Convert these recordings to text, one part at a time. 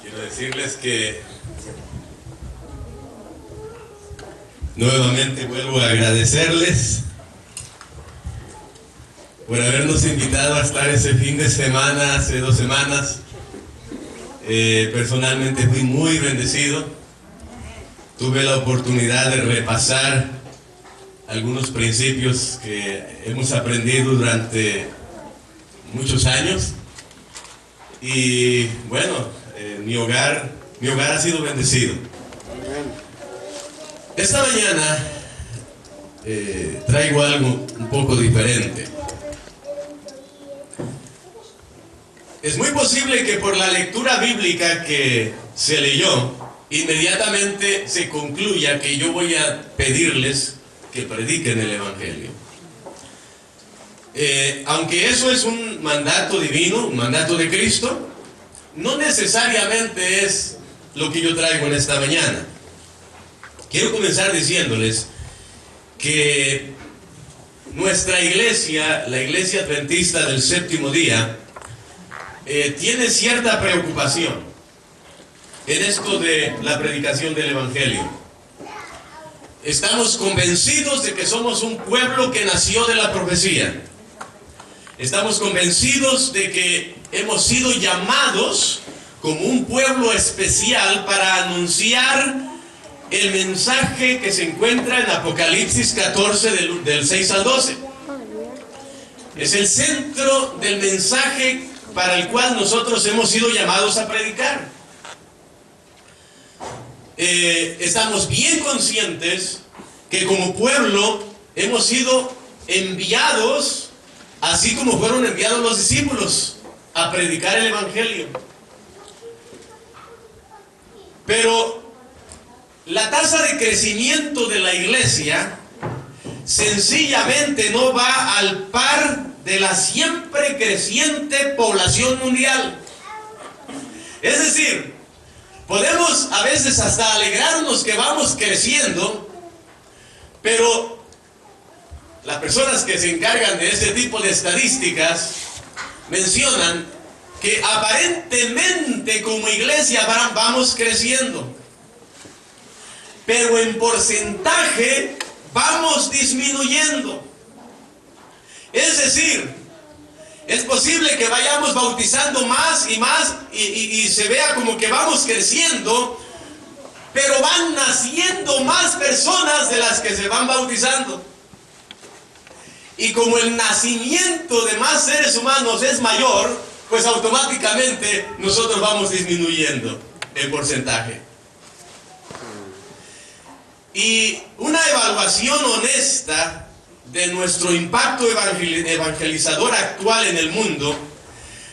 Quiero decirles que nuevamente vuelvo a agradecerles por habernos invitado a estar ese fin de semana, hace 2 semanas. Personalmente fui muy bendecido. Tuve la oportunidad de repasar algunos principios que hemos aprendido durante muchos años. Y bueno, mi hogar ha sido bendecido. Esta mañana traigo algo un poco diferente. Es muy posible que por la lectura bíblica que se leyó, inmediatamente se concluya que yo voy a pedirles que prediquen el Evangelio. Aunque eso es un mandato divino, un mandato de Cristo, no necesariamente es lo que yo traigo en esta mañana. Quiero comenzar diciéndoles que nuestra iglesia, la Iglesia Adventista del Séptimo Día, tiene cierta preocupación en esto de la predicación del Evangelio. Estamos convencidos de que somos un pueblo que nació de la profecía. Estamos convencidos de que hemos sido llamados como un pueblo especial para anunciar el mensaje que se encuentra en Apocalipsis 14 del 6 al 12. Es el centro del mensaje para el cual nosotros hemos sido llamados a predicar. Estamos bien conscientes que como pueblo hemos sido enviados, así como fueron enviados los discípulos, a predicar el Evangelio. Pero la tasa de crecimiento de la iglesia sencillamente no va al par de la siempre creciente población mundial. Es decir, podemos a veces hasta alegrarnos que vamos creciendo, pero las personas que se encargan de este tipo de estadísticas mencionan que aparentemente como iglesia vamos creciendo, pero en porcentaje vamos disminuyendo. Es decir, es posible que vayamos bautizando más y más y se vea como que vamos creciendo, pero van naciendo más personas de las que se van bautizando. Y como el nacimiento de más seres humanos es mayor, pues automáticamente nosotros vamos disminuyendo el porcentaje. Y una evaluación honesta de nuestro impacto evangelizador actual en el mundo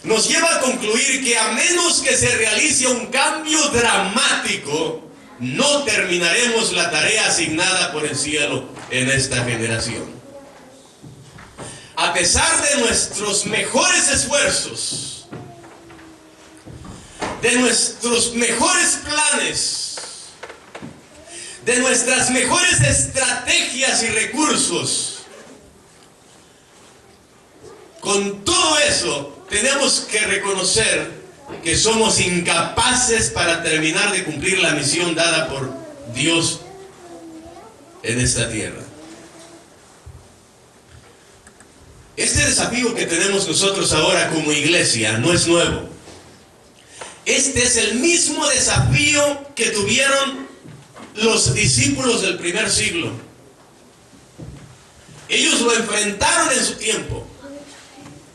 nos lleva a concluir que a menos que se realice un cambio dramático, no terminaremos la tarea asignada por el cielo en esta generación. A pesar de nuestros mejores esfuerzos, de nuestros mejores planes, de nuestras mejores estrategias y recursos, con todo eso tenemos que reconocer que somos incapaces para terminar de cumplir la misión dada por Dios en esta tierra. Este desafío que tenemos nosotros ahora como iglesia no es nuevo. Este es el mismo desafío que tuvieron los discípulos del primer siglo. Ellos lo enfrentaron en su tiempo.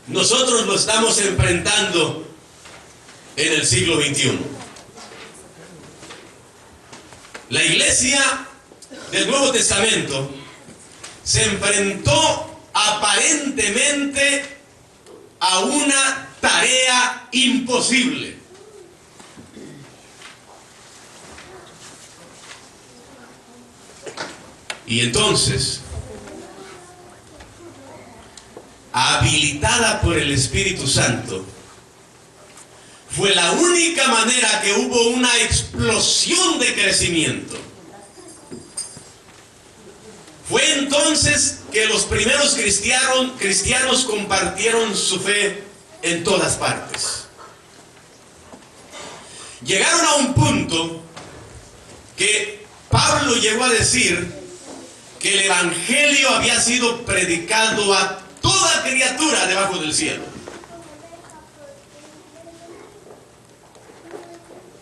Nosotros lo estamos enfrentando en el siglo XXI. La iglesia del Nuevo Testamento se enfrentó aparentemente a una tarea imposible. Y entonces, habilitada por el Espíritu Santo, fue la única manera que hubo una explosión de crecimiento. Fue entonces que los primeros cristianos compartieron su fe en todas partes. Llegaron a un punto que Pablo llegó a decir que el evangelio había sido predicado a toda criatura debajo del cielo.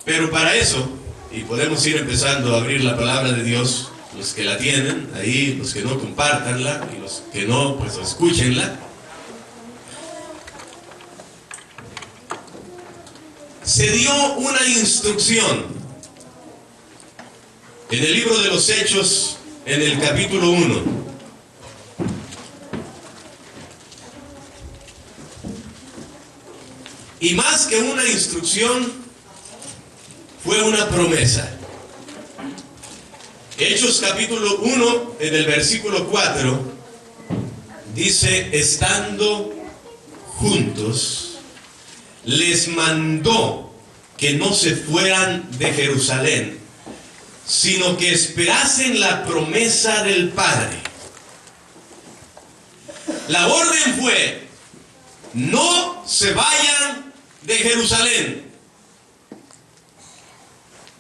Pero para eso, y podemos ir empezando a abrir la palabra de Dios, los que la tienen ahí, los que no, compártanla, y los que no, pues escúchenla. Se dio una instrucción en el libro de los Hechos, en el capítulo 1. Y más que una instrucción, fue una promesa. Hechos capítulo 1, en el versículo 4, dice: estando juntos, les mandó que no se fueran de Jerusalén, sino que esperasen la promesa del Padre. La orden fue: no se vayan de Jerusalén,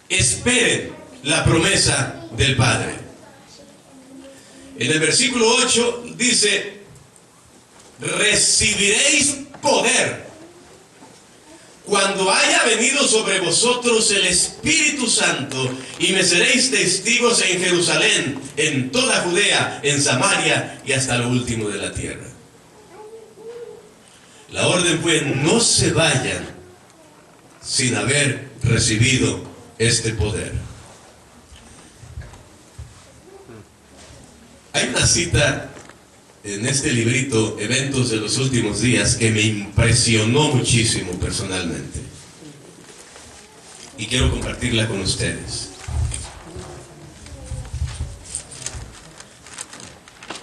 esperen la promesa del Padre. En el versículo 8 dice: recibiréis poder cuando haya venido sobre vosotros el Espíritu Santo, y me seréis testigos en Jerusalén, en toda Judea, en Samaria y hasta lo último de la tierra. La orden fue: no se vayan sin haber recibido este poder. Hay una cita en este librito, Eventos de los Últimos Días, que me impresionó muchísimo personalmente, y quiero compartirla con ustedes.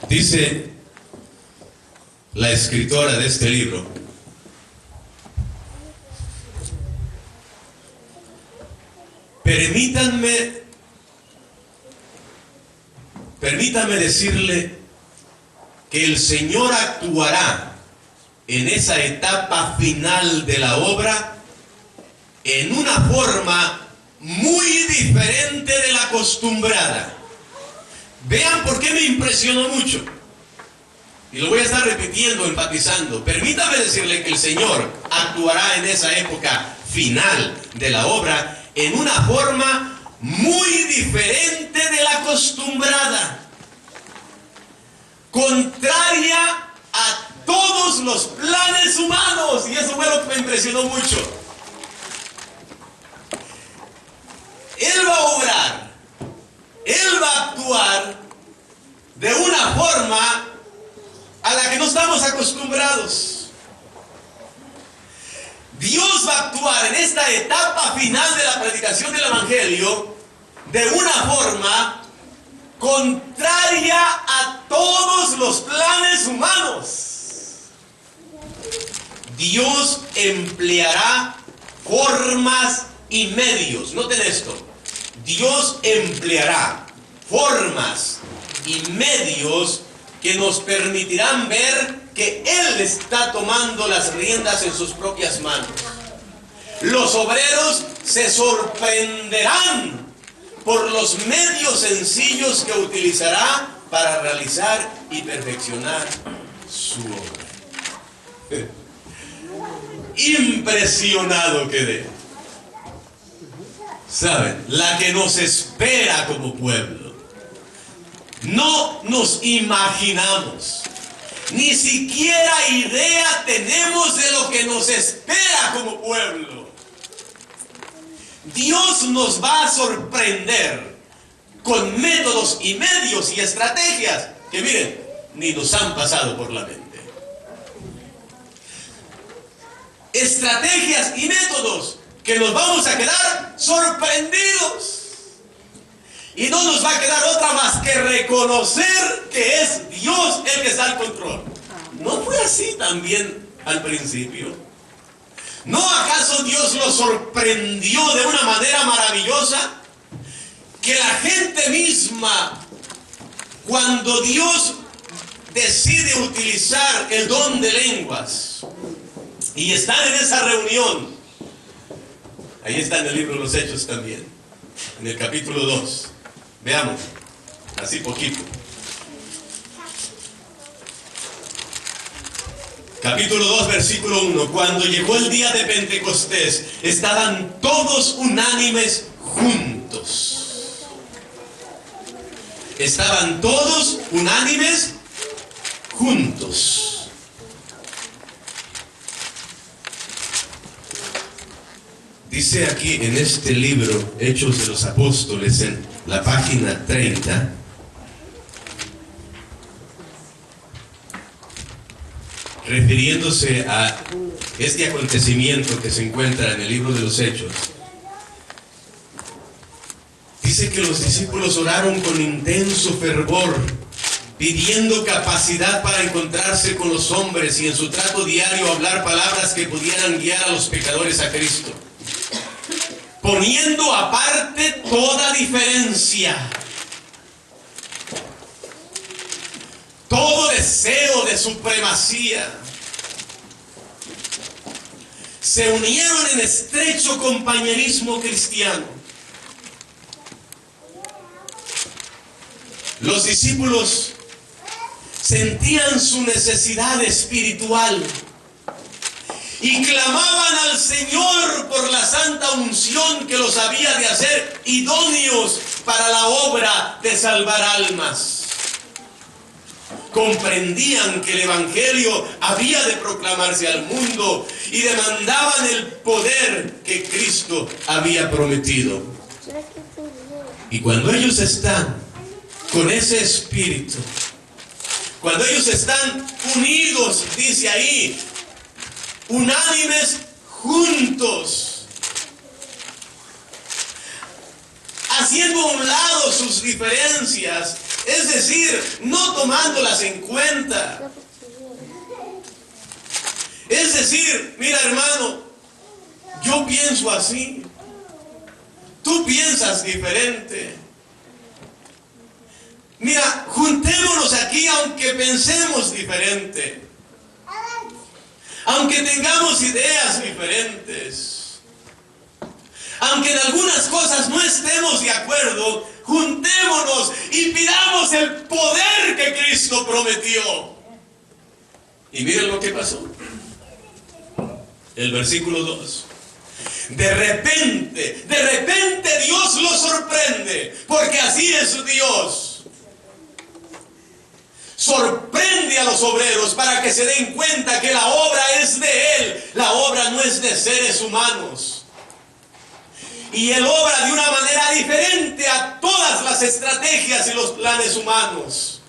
Dice la escritora de este libro: permítame decirle que el Señor actuará en esa etapa final de la obra en una forma muy diferente de la acostumbrada. Vean por qué me impresionó mucho. Y lo voy a estar repitiendo, enfatizando. Permítame decirle que el Señor actuará en esa época final de la obra en una forma muy diferente de la acostumbrada, contraria a todos los planes humanos. Y eso fue lo que me impresionó mucho. Él va a obrar, Él va a actuar de una forma a la que no estamos acostumbrados. Dios va a actuar en esta etapa final de la predicación del Evangelio de una forma contraria a todos los planes humanos. Dios empleará formas y medios. Noten esto: Dios empleará formas y medios que nos permitirán ver que Él está tomando las riendas en sus propias manos. Los obreros se sorprenderán por los medios sencillos que utilizará para realizar y perfeccionar su obra. Impresionado quedé. ¿Saben? La que nos espera como pueblo. No nos imaginamos, ni siquiera idea tenemos de lo que nos espera como pueblo. Dios nos va a sorprender con métodos y medios y estrategias que, miren, ni nos han pasado por la mente. Estrategias y métodos que nos vamos a quedar sorprendidos. Y no nos va a quedar otra más que reconocer que es Dios el que está al control. ¿No fue así también al principio? ¿No acaso Dios lo sorprendió de una manera maravillosa? Que la gente misma, cuando Dios decide utilizar el don de lenguas y están en esa reunión, Ahí está en el libro de los Hechos también, en el capítulo 2. Veamos, así poquito. Capítulo 2, versículo 1. Cuando llegó el día de Pentecostés, estaban todos unánimes juntos. Estaban todos unánimes juntos. Dice aquí en este libro, Hechos de los Apóstoles, en la página 30, refiriéndose a este acontecimiento que se encuentra en el libro de los Hechos, dice que los discípulos oraron con intenso fervor, pidiendo capacidad para encontrarse con los hombres y en su trato diario hablar palabras que pudieran guiar a los pecadores a Cristo, poniendo aparte toda diferencia, todo deseo de supremacía. Se unieron en estrecho compañerismo cristiano. Los discípulos sentían su necesidad espiritual y clamaban al Señor por la santa unción que los había de hacer idóneos para la obra de salvar almas. Comprendían que el Evangelio había de proclamarse al mundo y demandaban el poder que Cristo había prometido. Y cuando ellos están con ese espíritu, cuando ellos están unidos, dice ahí, unánimes juntos, haciendo a un lado sus diferencias, es decir, no tomándolas en cuenta. Es decir, mira hermano, yo pienso así, tú piensas diferente. Mira, juntémonos aquí aunque pensemos diferente, aunque tengamos ideas diferentes, aunque en algunas cosas no estemos de acuerdo, juntémonos y pidamos el poder que Cristo prometió. Y miren lo que pasó. El versículo 2. De repente Dios lo sorprende, porque así es Dios. Sorprende a los obreros para que se den cuenta que la obra es de Él, la obra no es de seres humanos. Y Él obra de una manera diferente a todas las estrategias y los planes humanos.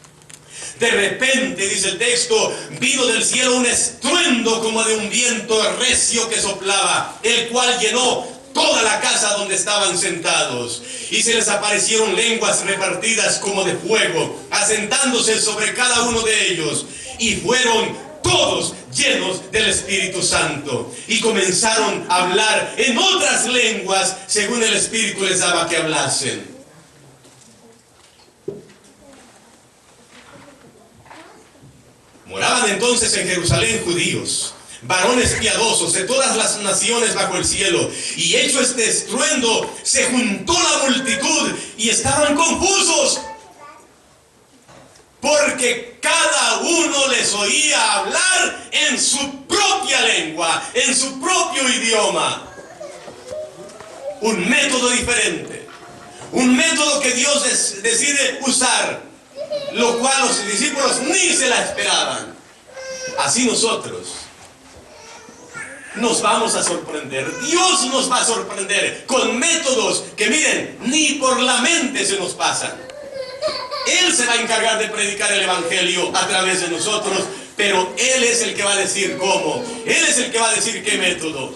De repente, dice el texto, vino del cielo un estruendo como de un viento recio que soplaba, el cual llenó toda la casa donde estaban sentados. Y se les aparecieron lenguas repartidas como de fuego, asentándose sobre cada uno de ellos. Y fueron todos llenos del Espíritu Santo. Y comenzaron a hablar en otras lenguas, según el Espíritu les daba que hablasen. Moraban entonces en Jerusalén judíos, varones piadosos de todas las naciones bajo el cielo. Y hecho este estruendo, se juntó la multitud y estaban confusos, porque cada uno les oía hablar en su propia lengua, en su propio idioma. Un método diferente, un método que Dios decide usar, lo cual los discípulos ni se la esperaban. Así nosotros nos vamos a sorprender. Dios nos va a sorprender con métodos que, miren, ni por la mente se nos pasan. Él se va a encargar de predicar el Evangelio a través de nosotros, pero Él es el que va a decir cómo. Él es el que va a decir qué método.